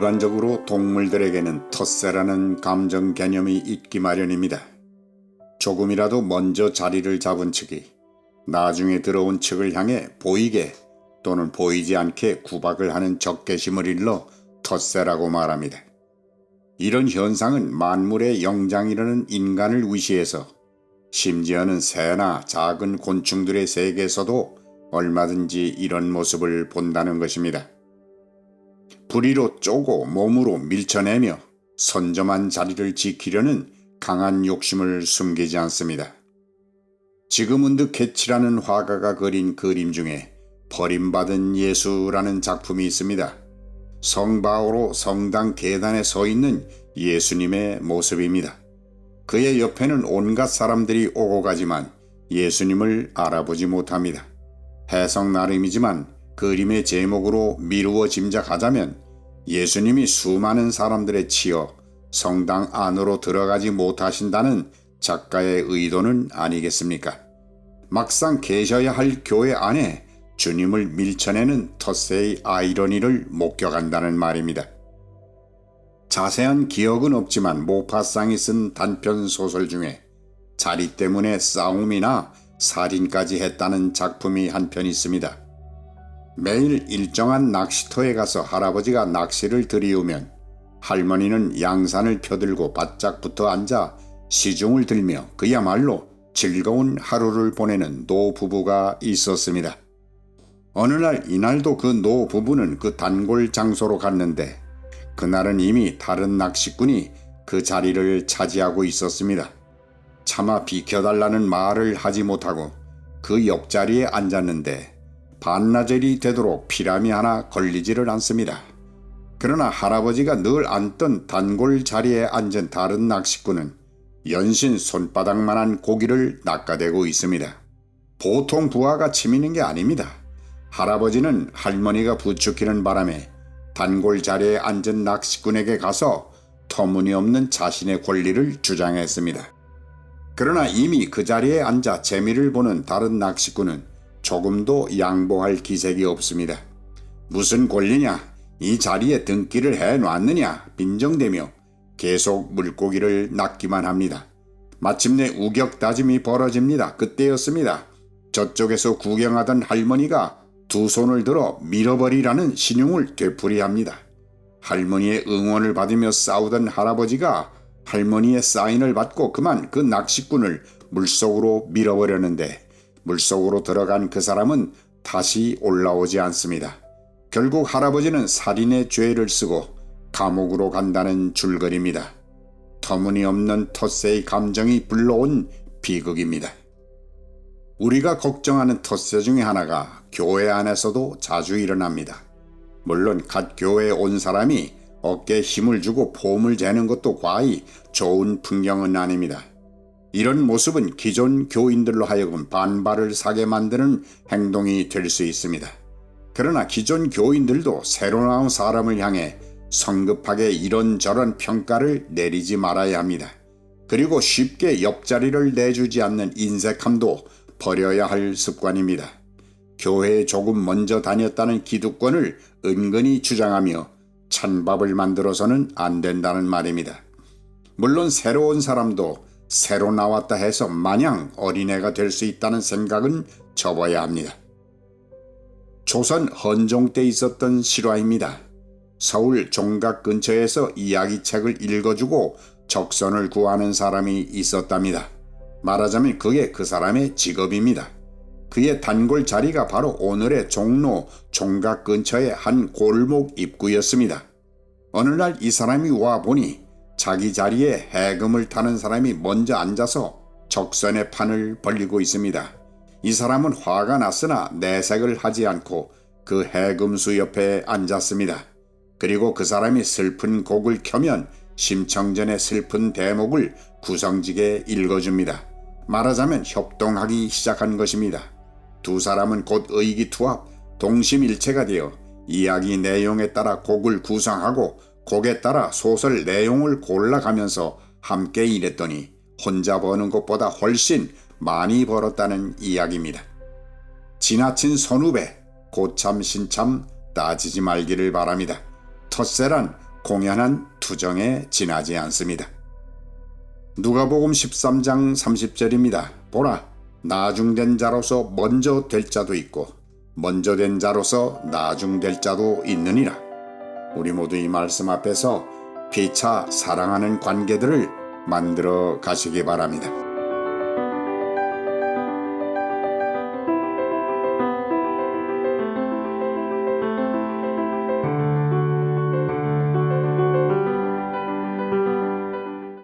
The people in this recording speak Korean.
일반적으로 동물들에게는 텃세라는 감정 개념이 있기 마련입니다. 조금이라도 먼저 자리를 잡은 측이 나중에 들어온 측을 향해 보이게 또는 보이지 않게 구박을 하는 적개심을 일러 텃세라고 말합니다. 이런 현상은 만물의 영장이라는 인간을 위시해서 심지어는 새나 작은 곤충들의 세계에서도 얼마든지 이런 모습을 본다는 것입니다. 부리로 쪼고 몸으로 밀쳐내며 선점한 자리를 지키려는 강한 욕심을 숨기지 않습니다. 지금 문득 캐치라는 화가가 그린 그림 중에 버림받은 예수라는 작품이 있습니다. 성바오로 성당 계단에 서 있는 예수님의 모습입니다. 그의 옆에는 온갖 사람들이 오고 가지만 예수님을 알아보지 못합니다. 해석 나름이지만 그림의 제목으로 미루어 짐작하자면 예수님이 수많은 사람들에 치여 성당 안으로 들어가지 못하신다는 작가의 의도는 아니겠습니까? 막상 계셔야 할 교회 안에 주님을 밀쳐내는 텃세의 아이러니를 목격한다는 말입니다. 자세한 기억은 없지만 모파상이 쓴 단편 소설 중에 자리 때문에 싸움이나 살인까지 했다는 작품이 한 편 있습니다. 매일 일정한 낚시터에 가서 할아버지가 낚시를 들이우면 할머니는 양산을 펴들고 바짝 붙어 앉아 시중을 들며 그야말로 즐거운 하루를 보내는 노부부가 있었습니다. 어느 날 이날도 그 노부부는 그 단골 장소로 갔는데 그날은 이미 다른 낚시꾼이 그 자리를 차지하고 있었습니다. 차마 비켜달라는 말을 하지 못하고 그 옆자리에 앉았는데 반나절이 되도록 피람이 하나 걸리지를 않습니다. 그러나 할아버지가 늘 앉던 단골 자리에 앉은 다른 낚시꾼은 연신 손바닥만한 고기를 낚아대고 있습니다. 보통 부하가 치미는 게 아닙니다. 할아버지는 할머니가 부추기는 바람에 단골 자리에 앉은 낚시꾼에게 가서 터무니없는 자신의 권리를 주장했습니다. 그러나 이미 그 자리에 앉아 재미를 보는 다른 낚시꾼은 조금도 양보할 기색이 없습니다. 무슨 권리냐? 이 자리에 등기를 해놨느냐? 빈정대며 계속 물고기를 낚기만 합니다. 마침내 우격다짐이 벌어집니다. 그때였습니다. 저쪽에서 구경하던 할머니가 두 손을 들어 밀어버리라는 신용을 되풀이합니다. 할머니의 응원을 받으며 싸우던 할아버지가 할머니의 사인을 받고 그만 그 낚시꾼을 물속으로 밀어버렸는데 물속으로 들어간 그 사람은 다시 올라오지 않습니다. 결국 할아버지는 살인의 죄를 쓰고 감옥으로 간다는 줄거리입니다. 터무니없는 텃세의 감정이 불러온 비극입니다. 우리가 걱정하는 텃세 중에 하나가 교회 안에서도 자주 일어납니다. 물론 갓 교회에 온 사람이 어깨에 힘을 주고 폼을 재는 것도 과히 좋은 풍경은 아닙니다. 이런 모습은 기존 교인들로 하여금 반발을 사게 만드는 행동이 될 수 있습니다. 그러나 기존 교인들도 새로 나온 사람을 향해 성급하게 이런저런 평가를 내리지 말아야 합니다. 그리고 쉽게 옆자리를 내주지 않는 인색함도 버려야 할 습관입니다. 교회에 조금 먼저 다녔다는 기득권을 은근히 주장하며 찬밥을 만들어서는 안 된다는 말입니다. 물론 새로운 사람도 새로 나왔다 해서 마냥 어린애가 될 수 있다는 생각은 접어야 합니다. 조선 헌종 때 있었던 실화입니다. 서울 종각 근처에서 이야기책을 읽어주고 적선을 구하는 사람이 있었답니다. 말하자면 그게 그 사람의 직업입니다. 그의 단골 자리가 바로 오늘의 종로 종각 근처의 한 골목 입구였습니다. 어느 날 이 사람이 와 보니 자기 자리에 해금을 타는 사람이 먼저 앉아서 적선의 판을 벌리고 있습니다. 이 사람은 화가 났으나 내색을 하지 않고 그 해금수 옆에 앉았습니다. 그리고 그 사람이 슬픈 곡을 켜면 심청전의 슬픈 대목을 구성지게 읽어줍니다. 말하자면 협동하기 시작한 것입니다. 두 사람은 곧 의기투합, 동심일체가 되어 이야기 내용에 따라 곡을 구성하고 곡에 따라 소설 내용을 골라가면서 함께 일했더니 혼자 버는 것보다 훨씬 많이 벌었다는 이야기입니다. 지나친 선후배, 고참 신참 따지지 말기를 바랍니다. 텃세란 공연한 투정에 지나지 않습니다. 누가복음 13장 30절입니다. 보라, 나중된 자로서 먼저 될 자도 있고 먼저 된 자로서 나중될 자도 있느니라. 우리 모두 이 말씀 앞에서 피차 사랑하는 관계들을 만들어 가시기 바랍니다.